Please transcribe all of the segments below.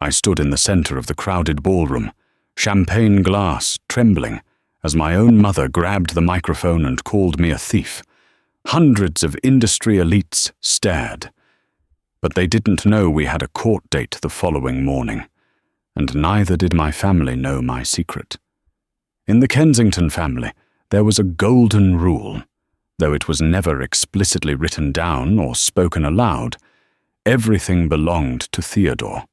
I stood in the center of the crowded ballroom, champagne glass trembling, as my own mother grabbed the microphone and called me a thief. Hundreds of industry elites stared. But they didn't know we had a court date the following morning, and neither did my family know my secret. In the Kensington family, there was a golden rule. Though it was never explicitly written down or spoken aloud, everything belonged to Theodore.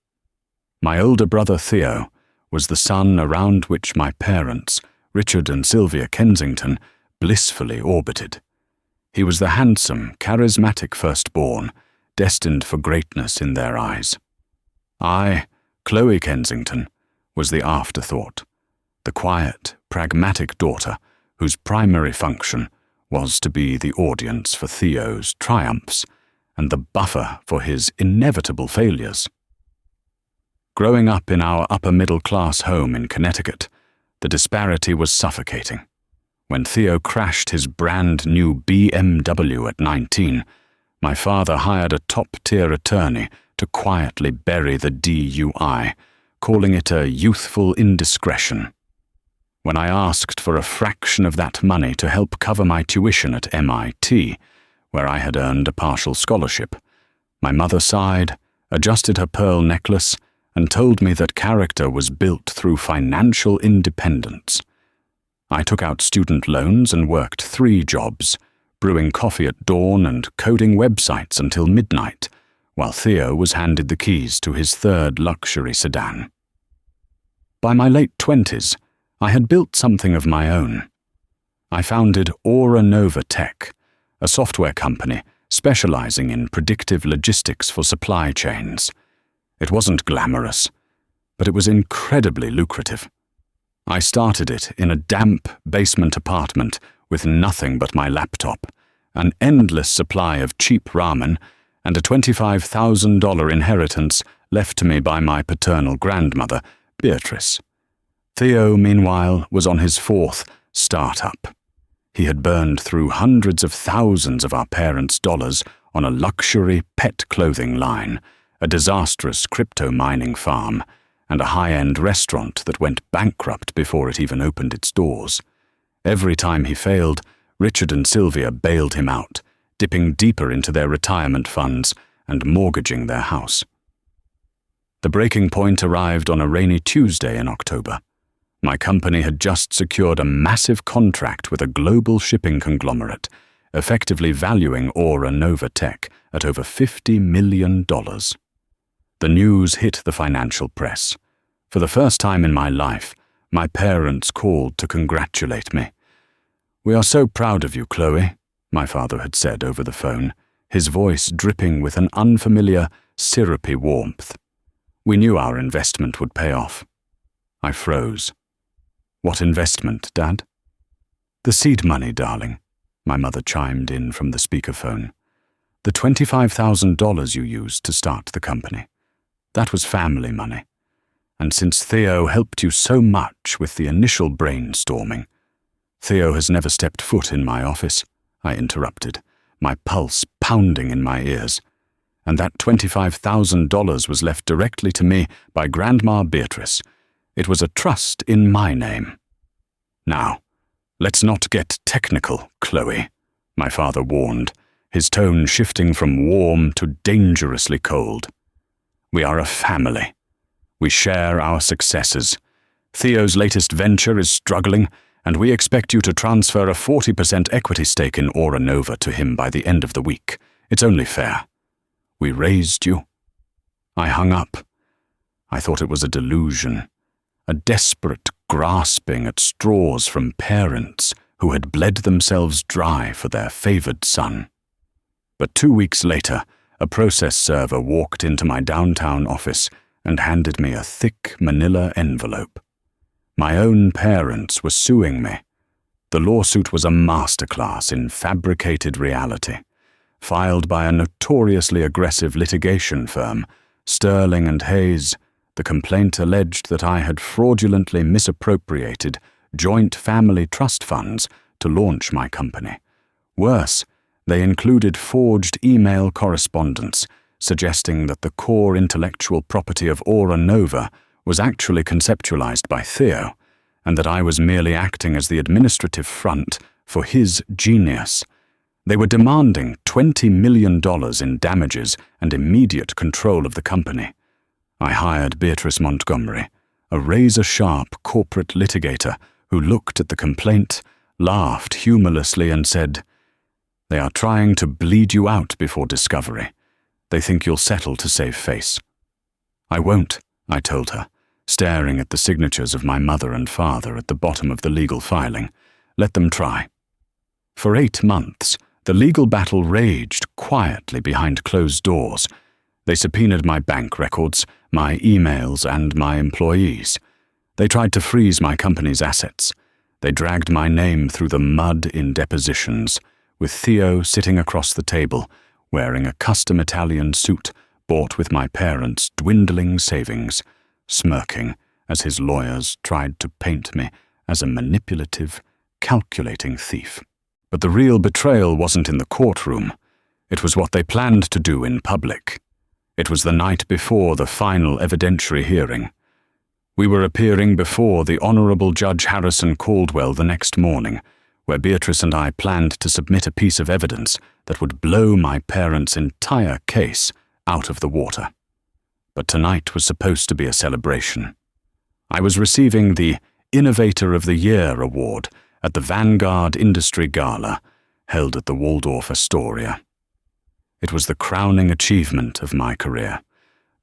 My older brother Theo was the sun around which my parents, Richard and Sylvia Kensington, blissfully orbited. He was the handsome, charismatic firstborn, destined for greatness in their eyes. I, Chloe Kensington, was the afterthought, the quiet, pragmatic daughter whose primary function was to be the audience for Theo's triumphs and the buffer for his inevitable failures. Growing up in our upper-middle-class home in Connecticut, the disparity was suffocating. When Theo crashed his brand-new BMW at 19, my father hired a top-tier attorney to quietly bury the DUI, calling it a youthful indiscretion. When I asked for a fraction of that money to help cover my tuition at MIT, where I had earned a partial scholarship, my mother sighed, adjusted her pearl necklace, and told me that character was built through financial independence. I took out student loans and worked 3 jobs, brewing coffee at dawn and coding websites until midnight, while Theo was handed the keys to his 3rd luxury sedan. By my late 20s, I had built something of my own. I founded Aura Nova Tech, a software company specializing in predictive logistics for supply chains. It wasn't glamorous, but it was incredibly lucrative. I started it in a damp basement apartment with nothing but my laptop, an endless supply of cheap ramen, and a $25,000 inheritance left to me by my paternal grandmother, Beatrice. Theo, meanwhile, was on his 4th startup. He had burned through hundreds of thousands of our parents' dollars on a luxury pet clothing line, a disastrous crypto mining farm, and a high-end restaurant that went bankrupt before it even opened its doors. Every time he failed, Richard and Sylvia bailed him out, dipping deeper into their retirement funds and mortgaging their house. The breaking point arrived on a rainy Tuesday in October. My company had just secured a massive contract with a global shipping conglomerate, effectively valuing Aura Nova Tech at over $50 million. The news hit the financial press. For the first time in my life, my parents called to congratulate me. "We are so proud of you, Chloe," my father had said over the phone, his voice dripping with an unfamiliar, syrupy warmth. We knew our investment would pay off. I froze. "What investment, Dad?" "The seed money, darling," my mother chimed in from the speakerphone. "The $25,000 you used to start the company. That was family money. And since Theo helped you so much with the initial brainstorming—" "Theo has never stepped foot in my office," I interrupted, my pulse pounding in my ears. "And that $25,000 was left directly to me by Grandma Beatrice. It was a trust in my name." "Now, let's not get technical, Chloe," my father warned, his tone shifting from warm to dangerously cold. "We are a family. We share our successes. Theo's latest venture is struggling, and we expect you to transfer a 40% equity stake in Aura Nova to him by the end of the week. It's only fair. We raised you." I hung up. I thought it was a delusion, a desperate grasping at straws from parents who had bled themselves dry for their favored son. But 2 weeks later, a process server walked into my downtown office and handed me a thick manila envelope. My own parents were suing me. The lawsuit was a masterclass in fabricated reality, filed by a notoriously aggressive litigation firm, Sterling and Hayes. The complaint alleged that I had fraudulently misappropriated joint family trust funds to launch my company. Worse, they included forged email correspondence, suggesting that the core intellectual property of Aura Nova was actually conceptualized by Theo, and that I was merely acting as the administrative front for his genius. They were demanding $20 million in damages and immediate control of the company. I hired Beatrice Montgomery, a razor-sharp corporate litigator who looked at the complaint, laughed humorlessly and said, "They are trying to bleed you out before discovery. They think you'll settle to save face." "I won't," I told her, staring at the signatures of my mother and father at the bottom of the legal filing. "Let them try." For 8 months, the legal battle raged quietly behind closed doors. They subpoenaed my bank records, my emails, and my employees. They tried to freeze my company's assets. They dragged my name through the mud in depositions, with Theo sitting across the table, wearing a custom Italian suit bought with my parents' dwindling savings, smirking as his lawyers tried to paint me as a manipulative, calculating thief. But the real betrayal wasn't in the courtroom. It was what they planned to do in public. It was the night before the final evidentiary hearing. We were appearing before the Honorable Judge Harrison Caldwell the next morning, where Beatrice and I planned to submit a piece of evidence that would blow my parents' entire case out of the water. But tonight was supposed to be a celebration. I was receiving the Innovator of the Year award at the Vanguard Industry Gala, held at the Waldorf Astoria. It was the crowning achievement of my career.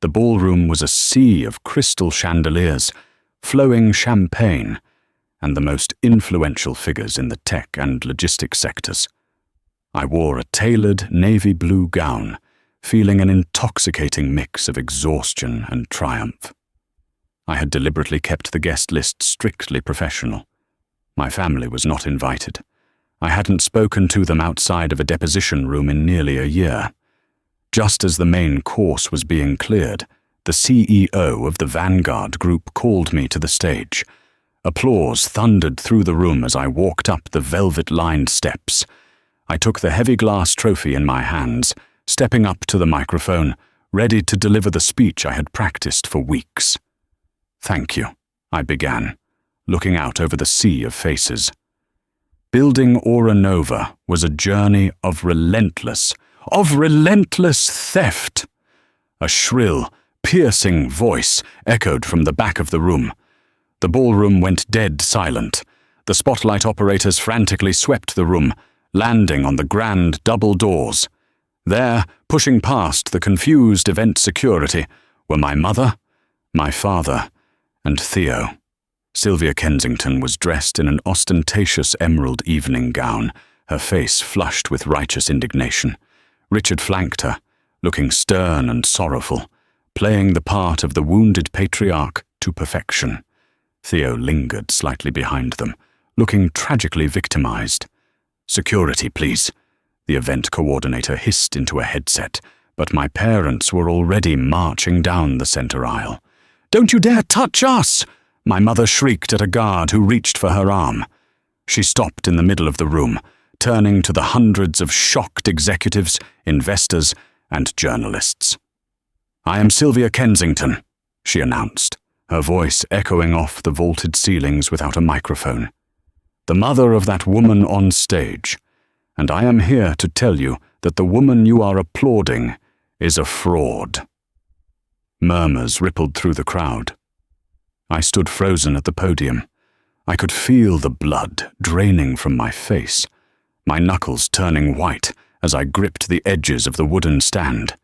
The ballroom was a sea of crystal chandeliers, flowing champagne, and the most influential figures in the tech and logistics sectors. I wore a tailored navy blue gown, feeling an intoxicating mix of exhaustion and triumph. I had deliberately kept the guest list strictly professional. My family was not invited. I hadn't spoken to them outside of a deposition room in nearly a year. Just as the main course was being cleared, the CEO of the Vanguard Group called me to the stage. Applause thundered through the room as I walked up the velvet-lined steps. I took the heavy glass trophy in my hands, stepping up to the microphone, ready to deliver the speech I had practiced for weeks. "Thank you," I began, looking out over the sea of faces. Building Aura Nova was a journey of relentless theft. A shrill, piercing voice echoed from the back of the room. The ballroom went dead silent. The spotlight operators frantically swept the room, landing on the grand double doors. There, pushing past the confused event security, were my mother, my father, and Theo. Sylvia Kensington was dressed in an ostentatious emerald evening gown, her face flushed with righteous indignation. Richard flanked her, looking stern and sorrowful, playing the part of the wounded patriarch to perfection. Theo lingered slightly behind them, looking tragically victimized. "Security, please," the event coordinator hissed into a headset, but my parents were already marching down the center aisle. "Don't you dare touch us!" my mother shrieked at a guard who reached for her arm. She stopped in the middle of the room, turning to the hundreds of shocked executives, investors, and journalists. "I am Sylvia Kensington," she announced, her voice echoing off the vaulted ceilings without a microphone. "The mother of that woman on stage, and I am here to tell you that the woman you are applauding is a fraud." Murmurs rippled through the crowd. I stood frozen at the podium. I could feel the blood draining from my face, my knuckles turning white as I gripped the edges of the wooden stand.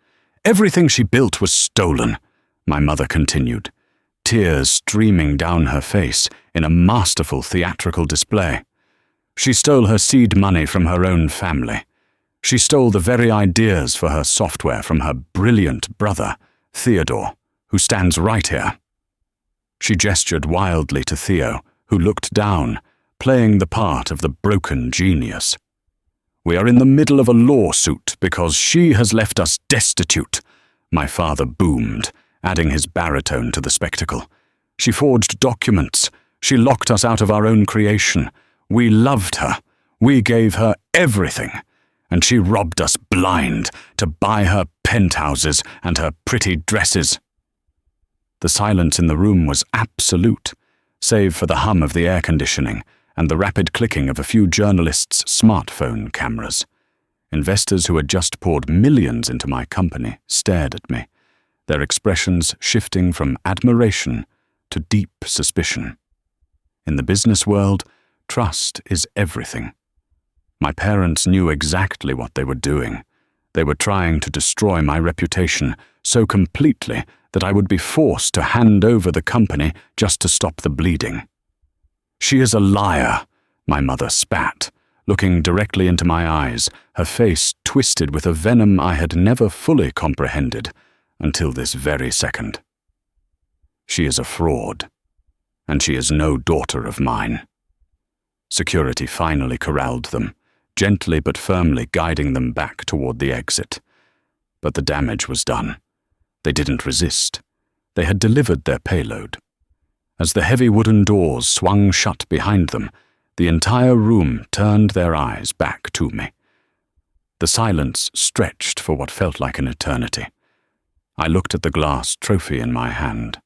"Everything she built was stolen," my mother continued, tears streaming down her face in a masterful theatrical display. "She stole her seed money from her own family. She stole the very ideas for her software from her brilliant brother, Theodore, who stands right here." She gestured wildly to Theo, who looked down, playing the part of the broken genius. "We are in the middle of a lawsuit because she has left us destitute," my father boomed, adding his baritone to the spectacle. "She forged documents. She locked us out of our own creation. We loved her. We gave her everything. and she robbed us blind to buy her penthouses and her pretty dresses." The silence in the room was absolute, save for the hum of the air conditioning and the rapid clicking of a few journalists' smartphone cameras. Investors who had just poured millions into my company stared at me, their expressions shifting from admiration to deep suspicion. In the business world, trust is everything. My parents knew exactly what they were doing. They were trying to destroy my reputation so completely that I would be forced to hand over the company just to stop the bleeding. "She is a liar," my mother spat, looking directly into my eyes, her face twisted with a venom I had never fully comprehended until this very second. "She is a fraud, and she is no daughter of mine." Security finally corralled them, gently but firmly guiding them back toward the exit. But the damage was done. They didn't resist. They had delivered their payload. As the heavy wooden doors swung shut behind them, the entire room turned their eyes back to me. The silence stretched for what felt like an eternity. I looked at the glass trophy in my hand.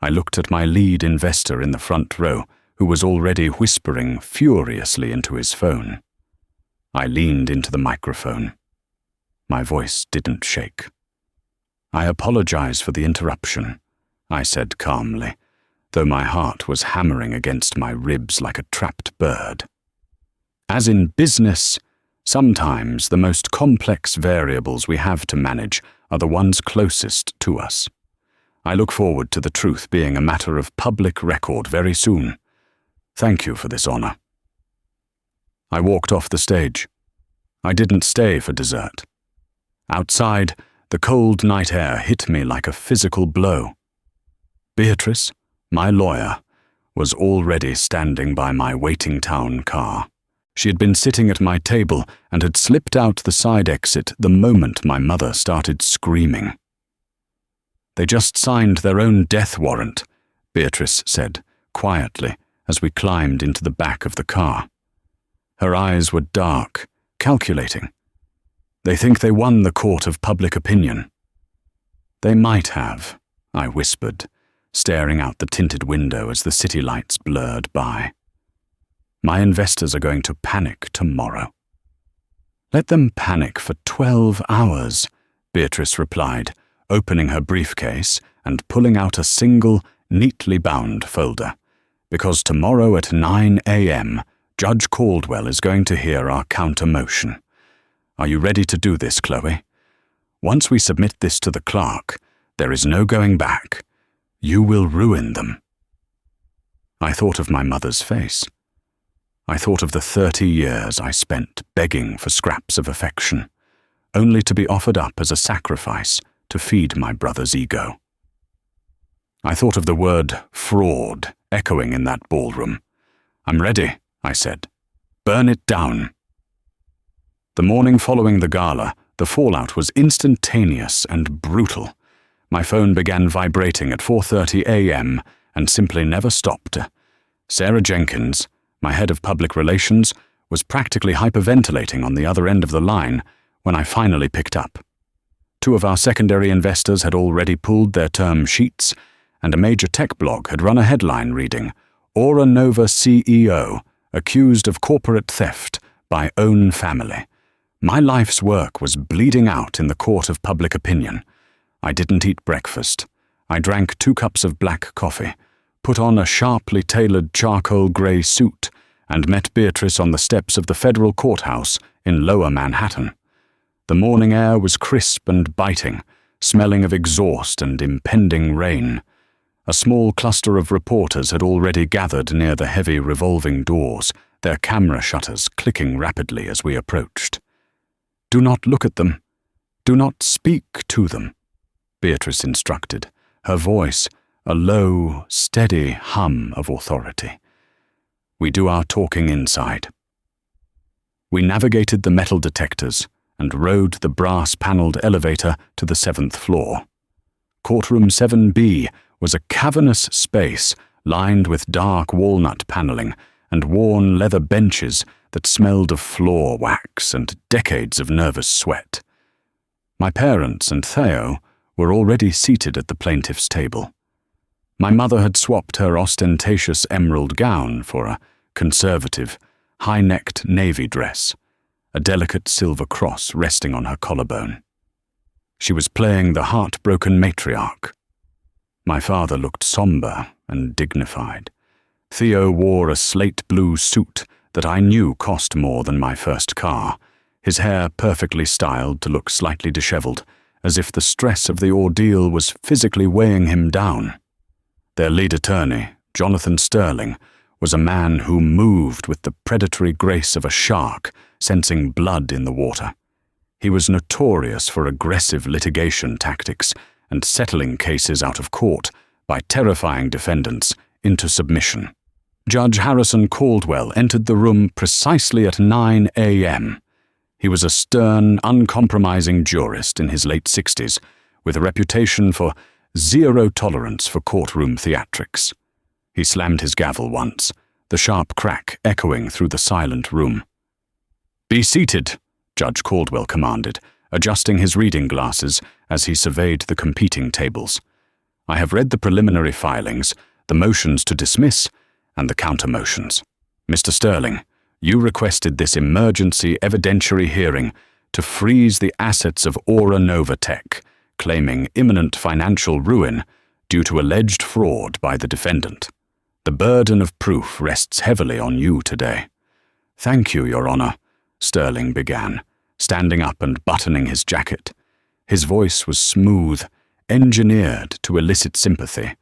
I looked at my lead investor in the front row, who was already whispering furiously into his phone. I leaned into the microphone. My voice didn't shake. "I apologize for the interruption," I said calmly, though my heart was hammering against my ribs like a trapped bird. As in business, sometimes the most complex variables we have to manage are the ones closest to us. I look forward to the truth being a matter of public record very soon. Thank you for this honor. I walked off the stage. I didn't stay for dessert. Outside, the cold night air hit me like a physical blow. Beatrice, my lawyer, was already standing by my waiting town car. She had been sitting at my table and had slipped out the side exit the moment my mother started screaming. "They just signed their own death warrant," Beatrice said, quietly, as we climbed into the back of the car. Her eyes were dark, calculating. "They think they won the court of public opinion." "They might have," I whispered, staring out the tinted window as the city lights blurred by. "My investors are going to panic tomorrow." "Let them panic for 12 hours, Beatrice replied, opening her briefcase and pulling out a single, neatly bound folder. "Because tomorrow at 9 a.m., Judge Caldwell is going to hear our counter-motion. Are you ready to do this, Chloe? Once we submit this to the clerk, there is no going back. You will ruin them." I thought of my mother's face. I thought of the 30 years I spent begging for scraps of affection, only to be offered up as a sacrifice to feed my brother's ego. I thought of the word fraud echoing in that ballroom. "I'm ready," I said. "Burn it down." The morning following the gala, the fallout was instantaneous and brutal. My phone began vibrating at 4:30 a.m. and simply never stopped. Sarah Jenkins, my head of public relations, was practically hyperventilating on the other end of the line when I finally picked up. 2 of our secondary investors had already pulled their term sheets, and a major tech blog had run a headline reading, "Aura Nova CEO accused of corporate theft by own family." My life's work was bleeding out in the court of public opinion. I didn't eat breakfast. I drank 2 cups of black coffee, put on a sharply tailored charcoal grey suit, and met Beatrice on the steps of the federal courthouse in Lower Manhattan. The morning air was crisp and biting, smelling of exhaust and impending rain. A small cluster of reporters had already gathered near the heavy revolving doors, their camera shutters clicking rapidly as we approached. "Do not look at them. Do not speak to them," Beatrice instructed, her voice a low, steady hum of authority. "We do our talking inside." We navigated the metal detectors and rode the brass-paneled elevator to the 7th floor. Courtroom 7B was a cavernous space lined with dark walnut paneling and worn leather benches that smelled of floor wax and decades of nervous sweat. My parents and Theo were already seated at the plaintiff's table. My mother had swapped her ostentatious emerald gown for a conservative, high-necked navy dress, a delicate silver cross resting on her collarbone. She was playing the heartbroken matriarch. My father looked somber and dignified. Theo wore a slate blue suit that I knew cost more than my first car, his hair perfectly styled to look slightly disheveled, as if the stress of the ordeal was physically weighing him down. Their lead attorney, Jonathan Sterling, was a man who moved with the predatory grace of a shark sensing blood in the water. He was notorious for aggressive litigation tactics and settling cases out of court by terrifying defendants into submission. Judge Harrison Caldwell entered the room precisely at 9 a.m. He was a stern, uncompromising jurist in his late 60s, with a reputation for zero tolerance for courtroom theatrics. He slammed his gavel once, the sharp crack echoing through the silent room. "Be seated," Judge Caldwell commanded, adjusting his reading glasses as he surveyed the competing tables. "I have read the preliminary filings, the motions to dismiss, and the counter-motions. Mr. Sterling, you requested this emergency evidentiary hearing to freeze the assets of Aura Nova Tech, claiming imminent financial ruin due to alleged fraud by the defendant. The burden of proof rests heavily on you today." "Thank you, Your Honor," Sterling began, standing up and buttoning his jacket. His voice was smooth, engineered to elicit sympathy.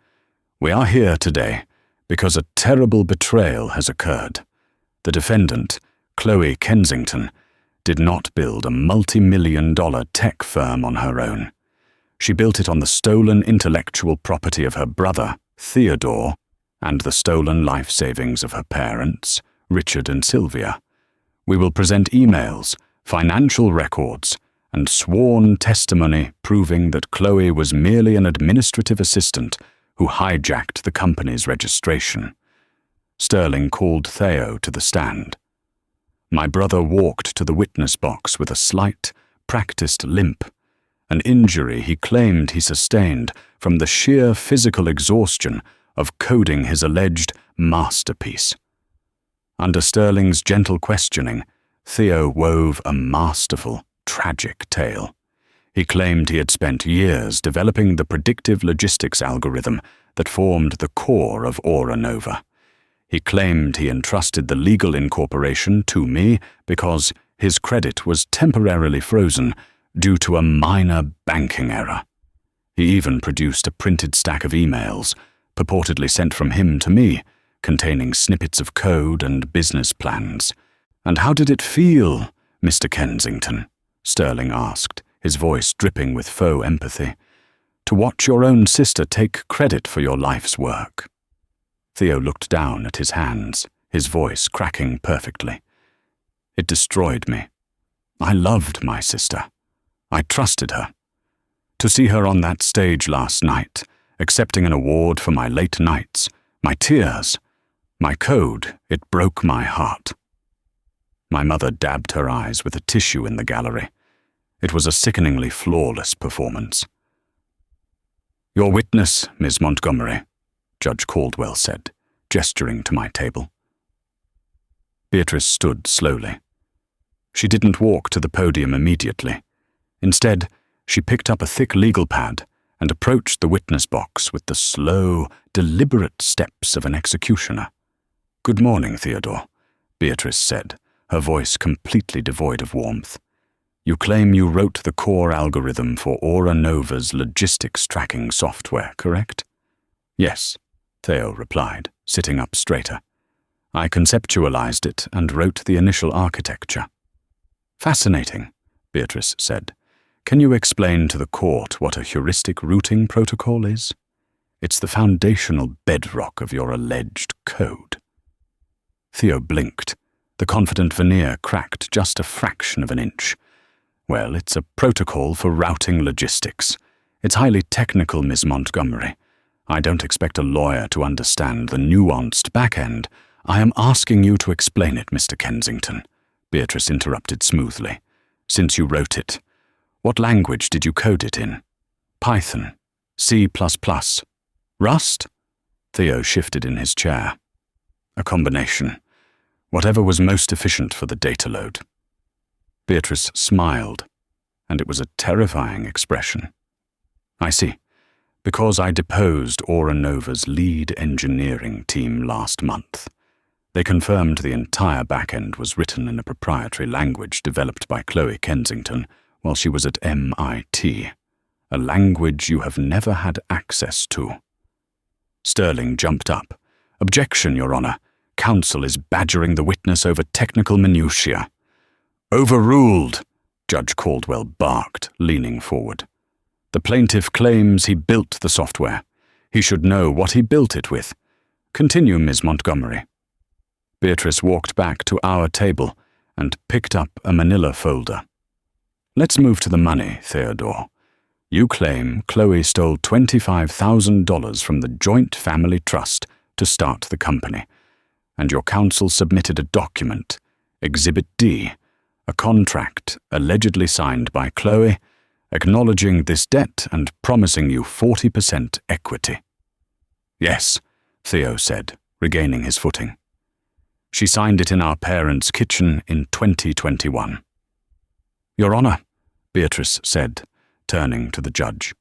"We are here today because a terrible betrayal has occurred. The defendant, Chloe Kensington, did not build a multi-million-dollar tech firm on her own. She built it on the stolen intellectual property of her brother, Theodore, and the stolen life savings of her parents, Richard and Sylvia. We will present emails, financial records, and sworn testimony proving that Chloe was merely an administrative assistant who hijacked the company's registration." Sterling called Theo to the stand. My brother walked to the witness box with a slight, practiced limp, an injury he claimed he sustained from the sheer physical exhaustion of coding his alleged masterpiece. Under Sterling's gentle questioning, Theo wove a masterful, tragic tale. He claimed he had spent years developing the predictive logistics algorithm that formed the core of Aura Nova. He claimed he entrusted the legal incorporation to me because his credit was temporarily frozen due to a minor banking error. He even produced a printed stack of emails, purportedly sent from him to me, containing snippets of code and business plans. "And how did it feel, Mr. Kensington?" Sterling asked, his voice dripping with faux empathy. "To watch your own sister take credit for your life's work?" Theo looked down at his hands, his voice cracking perfectly. "It destroyed me. I loved my sister. I trusted her. To see her on that stage last night, accepting an award for my late nights, my tears, my code, it broke my heart." My mother dabbed her eyes with a tissue in the gallery. It was a sickeningly flawless performance. "Your witness, Ms. Montgomery," Judge Caldwell said, gesturing to my table. Beatrice stood slowly. She didn't walk to the podium immediately. Instead, she picked up a thick legal pad and approached the witness box with the slow, deliberate steps of an executioner. "Good morning, Theodore," Beatrice said, her voice completely devoid of warmth. "You claim you wrote the core algorithm for Aura Nova's logistics tracking software, correct?" "Yes," Theo replied, sitting up straighter. "I conceptualized it and wrote the initial architecture." "Fascinating," Beatrice said. "Can you explain to the court what a heuristic routing protocol is? It's the foundational bedrock of your alleged code." Theo blinked. The confident veneer cracked just a fraction of an inch. "Well, it's a protocol for routing logistics. It's highly technical, Ms. Montgomery. I don't expect a lawyer to understand the nuanced back end I am asking you to explain it, Mr. Kensington, Beatrice interrupted smoothly. Since you wrote it, what language did you code it in? Python? C++? Rust? Theo shifted in his chair. A combination. Whatever was most efficient for the data load. Beatrice smiled, and it was a terrifying expression. I see. Because I deposed Aura Nova's lead engineering team last month. They confirmed the entire back-end was written in a proprietary language developed by Chloe Kensington while she was at MIT, a language you have never had access to. Sterling jumped up. Objection, Your Honor. Counsel is badgering the witness over technical minutiae. Overruled, Judge Caldwell barked, leaning forward. The plaintiff claims he built the software. He should know what he built it with. Continue, Ms. Montgomery. Beatrice walked back to our table and picked up a manila folder. Let's move to the money, Theodore. You claim Chloe stole $25,000 from the joint family trust to start the company, and your counsel submitted a document, Exhibit D, a contract allegedly signed by Chloe, acknowledging this debt and promising you 40% equity. Yes, Theo said, regaining his footing. She signed it in our parents' kitchen in 2021. Your Honor, Beatrice said, turning to the judge.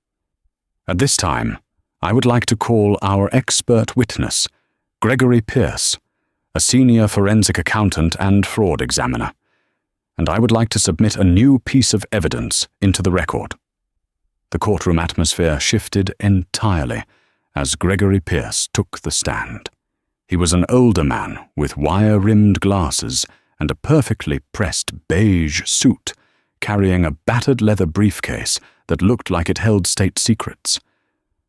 At this time, I would like to call our expert witness, Gregory Pierce, a senior forensic accountant and fraud examiner, and I would like to submit a new piece of evidence into the record. The courtroom atmosphere shifted entirely as Gregory Pierce took the stand. He was an older man with wire-rimmed glasses and a perfectly pressed beige suit, carrying a battered leather briefcase that looked like it held state secrets.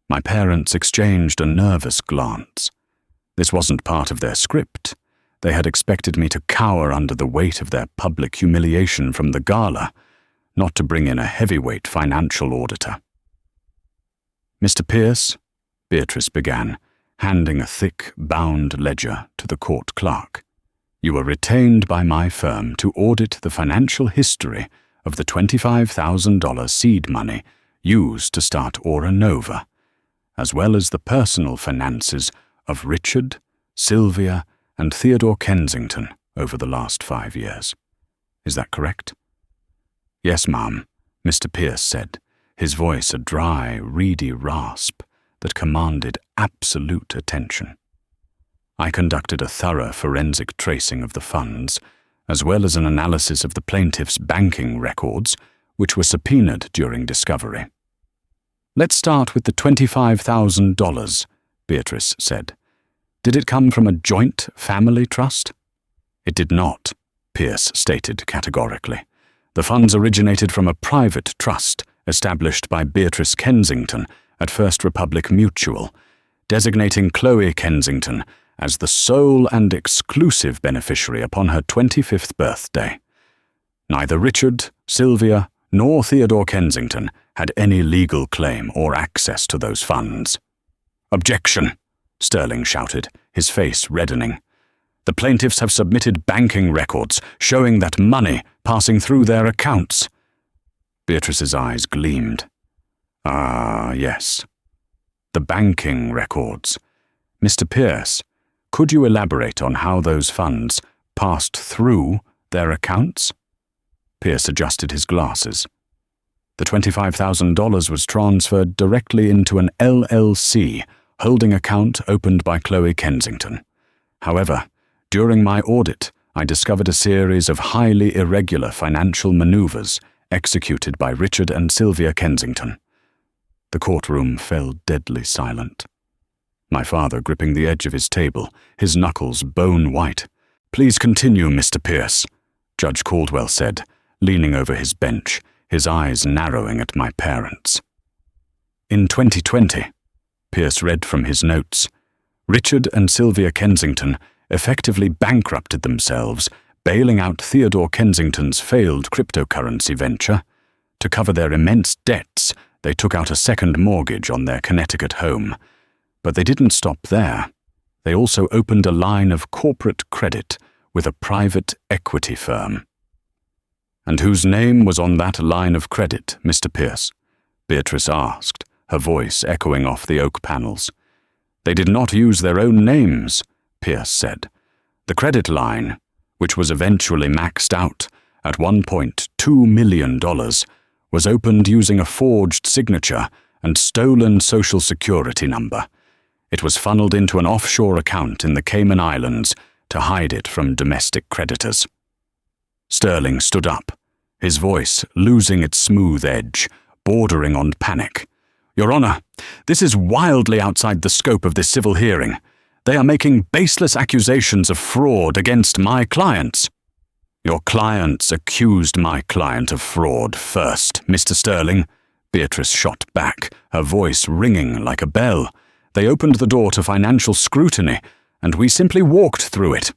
My parents exchanged a nervous glance. This wasn't part of their script. They had expected me to cower under the weight of their public humiliation from the gala, not to bring in a heavyweight financial auditor. Mr. Pierce, Beatrice began, handing a thick, bound ledger to the court clerk. You were retained by my firm to audit the financial history of the $25,000 seed money used to start Aura Nova, as well as the personal finances of Richard, Sylvia, and Theodore Kensington over the last 5 years. Is that correct? Yes, ma'am, Mr. Pierce said, his voice a dry, reedy rasp that commanded absolute attention. I conducted a thorough forensic tracing of the funds, as well as an analysis of the plaintiff's banking records, which were subpoenaed during discovery. Let's start with the $25,000, Beatrice said. Did it come from a joint family trust? It did not, Pierce stated categorically. The funds originated from a private trust established by Beatrice Kensington at First Republic Mutual, designating Chloe Kensington as the sole and exclusive beneficiary upon her 25th birthday. Neither Richard, Sylvia, nor Theodore Kensington had any legal claim or access to those funds. Objection, Sterling shouted, his face reddening. The plaintiffs have submitted banking records showing that money passing through their accounts. Beatrice's eyes gleamed. Ah, yes. The banking records. Mr. Pierce, could you elaborate on how those funds passed through their accounts? Pierce adjusted his glasses. The $25,000 was transferred directly into an LLC holding account opened by Chloe Kensington. However, during my audit, I discovered a series of highly irregular financial maneuvers executed by Richard and Sylvia Kensington. The courtroom fell deadly silent. My father gripping the edge of his table, his knuckles bone white. Please continue, Mr. Pierce, Judge Caldwell said, leaning over his bench, his eyes narrowing at my parents. In 2020, Pierce read from his notes, Richard and Sylvia Kensington effectively bankrupted themselves, bailing out Theodore Kensington's failed cryptocurrency venture. To cover their immense debts, they took out a second mortgage on their Connecticut home. But they didn't stop there. They also opened a line of corporate credit with a private equity firm. "And whose name was on that line of credit, Mr. Pierce?" Beatrice asked, her voice echoing off the oak panels. "They did not use their own names," Pierce said. "The credit line, which was eventually maxed out at $1.2 million, was opened using a forged signature and stolen social security number. It was funneled into an offshore account in the Cayman Islands to hide it from domestic creditors." Sterling stood up, his voice losing its smooth edge, bordering on panic. "Your Honor, this is wildly outside the scope of this civil hearing. They are making baseless accusations of fraud against my clients." "Your clients accused my client of fraud first, Mr. Sterling," Beatrice shot back, her voice ringing like a bell. "They opened the door to financial scrutiny, and we simply walked through it."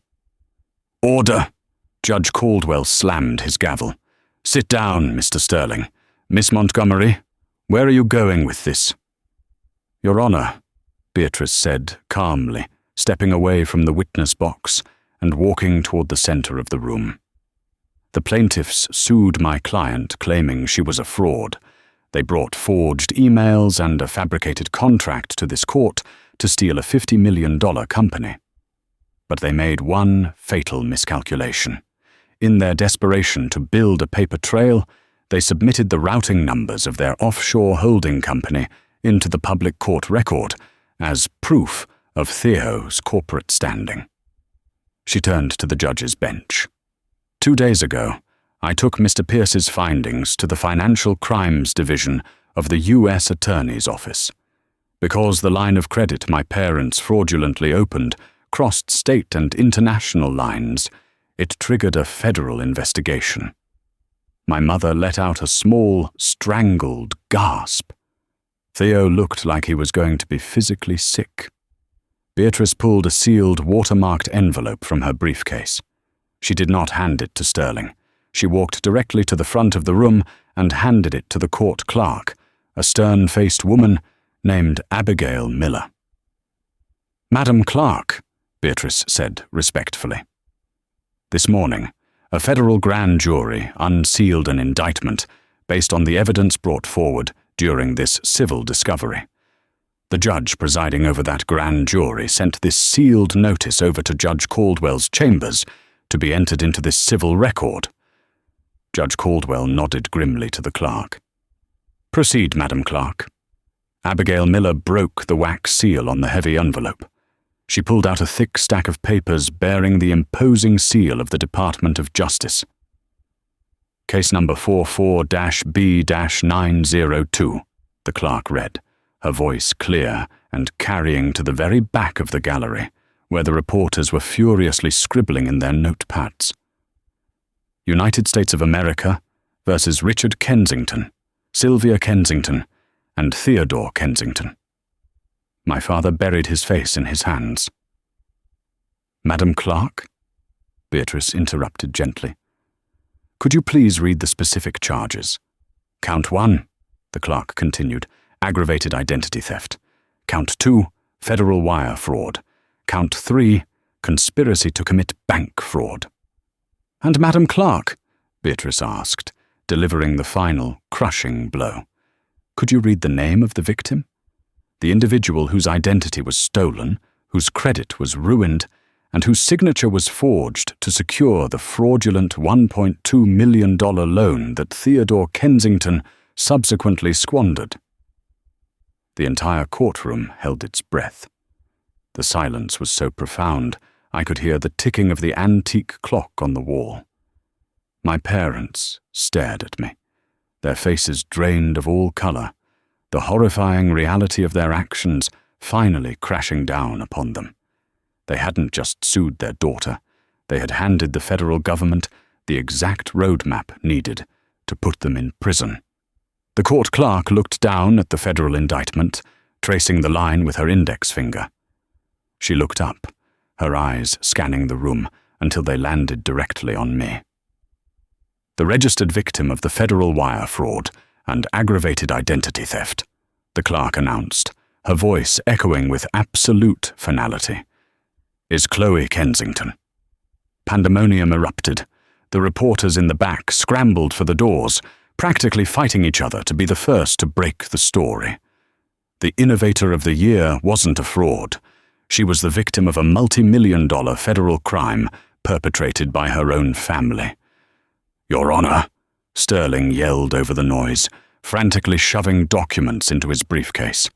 "Order!" Judge Caldwell slammed his gavel. "Sit down, Mr. Sterling. Miss Montgomery, where are you going with this?" "Your Honor," Beatrice said calmly, stepping away from the witness box and walking toward the center of the room. "The plaintiffs sued my client, claiming she was a fraud. They brought forged emails and a fabricated contract to this court to steal a $50 million company. But they made one fatal miscalculation. In their desperation to build a paper trail, they submitted the routing numbers of their offshore holding company into the public court record as proof of Theo's corporate standing." She turned to the judge's bench. "2 days ago, I took Mr. Pierce's findings to the Financial Crimes Division of the U.S. Attorney's Office. Because the line of credit my parents fraudulently opened crossed state and international lines, it triggered a federal investigation." My mother let out a small, strangled gasp. Theo looked like he was going to be physically sick. Beatrice pulled a sealed, watermarked envelope from her briefcase. She did not hand it to Sterling. She walked directly to the front of the room and handed it to the court clerk, a stern-faced woman named Abigail Miller. "Madam Clerk," Beatrice said respectfully. "This morning, a federal grand jury unsealed an indictment based on the evidence brought forward during this civil discovery. The judge presiding over that grand jury sent this sealed notice over to Judge Caldwell's chambers to be entered into this civil record." Judge Caldwell nodded grimly to the clerk. "Proceed, Madam Clerk." Abigail Miller broke the wax seal on the heavy envelope. She pulled out a thick stack of papers bearing the imposing seal of the Department of Justice. "Case number 44-B-902, the clerk read, her voice clear and carrying to the very back of the gallery, where the reporters were furiously scribbling in their notepads. "United States of America versus Richard Kensington, Sylvia Kensington, and Theodore Kensington." My father buried his face in his hands. "Madam Clerk?" Beatrice interrupted gently. "Could you please read the specific charges?" "Count 1, the clerk continued, aggravated identity theft. Count 2, federal wire fraud. Count 3, conspiracy to commit bank fraud." "And Madam Clerk," Beatrice asked, delivering the final, crushing blow, "could you read the name of the victim? The individual whose identity was stolen, whose credit was ruined, and whose signature was forged to secure the fraudulent $1.2 million loan that Theodore Kensington subsequently squandered." The entire courtroom held its breath. The silence was so profound, I could hear the ticking of the antique clock on the wall. My parents stared at me, their faces drained of all color, the horrifying reality of their actions finally crashing down upon them. They hadn't just sued their daughter, they had handed the federal government the exact roadmap needed to put them in prison. The court clerk looked down at the federal indictment, tracing the line with her index finger. She looked up, her eyes scanning the room until they landed directly on me. "The registered victim of the federal wire fraud and aggravated identity theft," the clerk announced, her voice echoing with absolute finality, is Chloe Kensington." Pandemonium erupted. The reporters in the back scrambled for the doors, practically fighting each other to be the first to break the story. The Innovator of the Year wasn't a fraud. She was the victim of a multi-million-dollar federal crime perpetrated by her own family. "Your Honor," Sterling yelled over the noise, frantically shoving documents into his briefcase.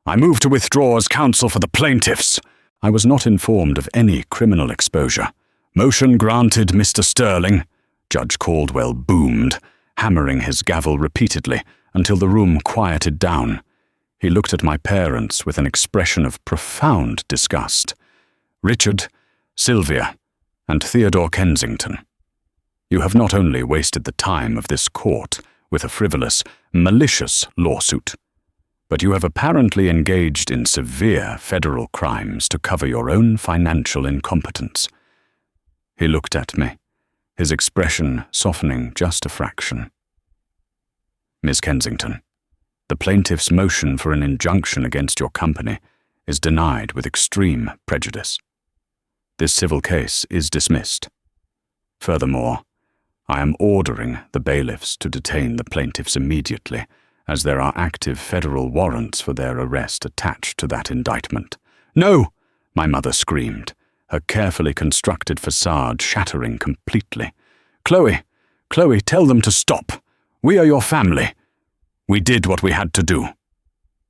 "I move to withdraw as counsel for the plaintiffs." I was not informed of any criminal exposure. "Motion granted, Mr. Sterling," Judge Caldwell boomed, hammering his gavel repeatedly until the room quieted down. He looked at my parents with an expression of profound disgust. "Richard, Sylvia, and Theodore Kensington, you have not only wasted the time of this court with a frivolous, malicious lawsuit, but you have apparently engaged in severe federal crimes to cover your own financial incompetence." He looked at me, his expression softening just a fraction. "Miss Kensington, the plaintiff's motion for an injunction against your company is denied with extreme prejudice. This civil case is dismissed. Furthermore, I am ordering the bailiffs to detain the plaintiffs immediately, as there are active federal warrants for their arrest attached to that indictment." "No!" my mother screamed, her carefully constructed facade shattering completely. Chloe, tell them to stop. We are your family. We did what we had to do."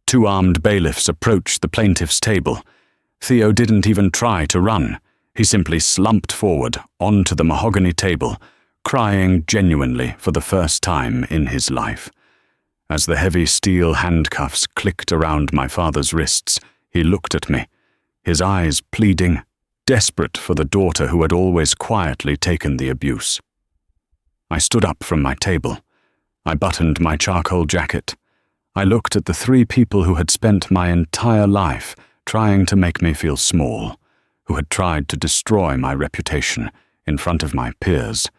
Two armed bailiffs approached the plaintiff's table. Theo didn't even try to run. He simply slumped forward onto the mahogany table, crying genuinely for the first time in his life. As the heavy steel handcuffs clicked around my father's wrists, he looked at me, his eyes pleading, desperate for the daughter who had always quietly taken the abuse. I stood up from my table. I buttoned my charcoal jacket. I looked at the three people who had spent my entire life trying to make me feel small, who had tried to destroy my reputation in front of my peers,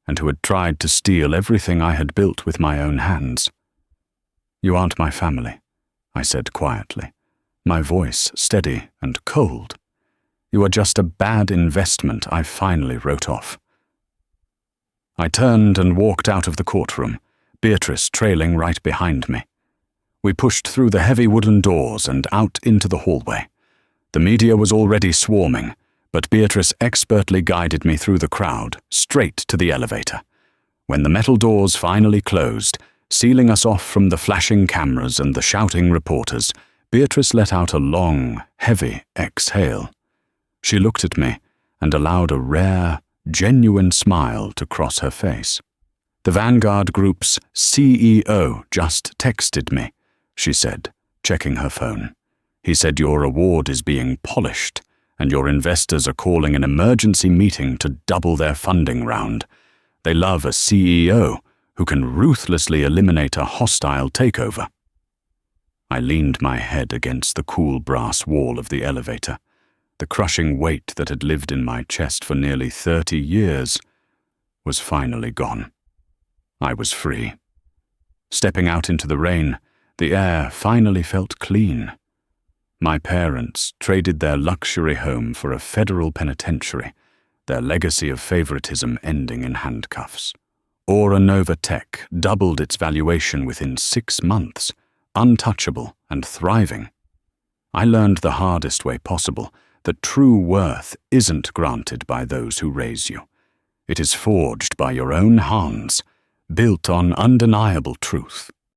and who had tried to steal everything I had built with my own hands. "You aren't my family," I said quietly, my voice steady and cold. "You are just a bad investment I finally wrote off." I turned and walked out of the courtroom, Beatrice trailing right behind me. We pushed through the heavy wooden doors and out into the hallway. The media was already swarming, but Beatrice expertly guided me through the crowd, straight to the elevator. When the metal doors finally closed, sealing us off from the flashing cameras and the shouting reporters, Beatrice let out a long, heavy exhale. She looked at me and allowed a rare, genuine smile to cross her face. "The Vanguard Group's CEO just texted me," she said, checking her phone. "He said your award is being polished, and your investors are calling an emergency meeting to double their funding round. They love a CEO who can ruthlessly eliminate a hostile takeover." I leaned my head against the cool brass wall of the elevator. The crushing weight that had lived in my chest for nearly 30 years was finally gone. I was free. Stepping out into the rain, the air finally felt clean. My parents traded their luxury home for a federal penitentiary, their legacy of favoritism ending in handcuffs. Aura Nova Tech doubled its valuation within 6 months, untouchable and thriving. I learned the hardest way possible that true worth isn't granted by those who raise you. It is forged by your own hands, built on undeniable truth.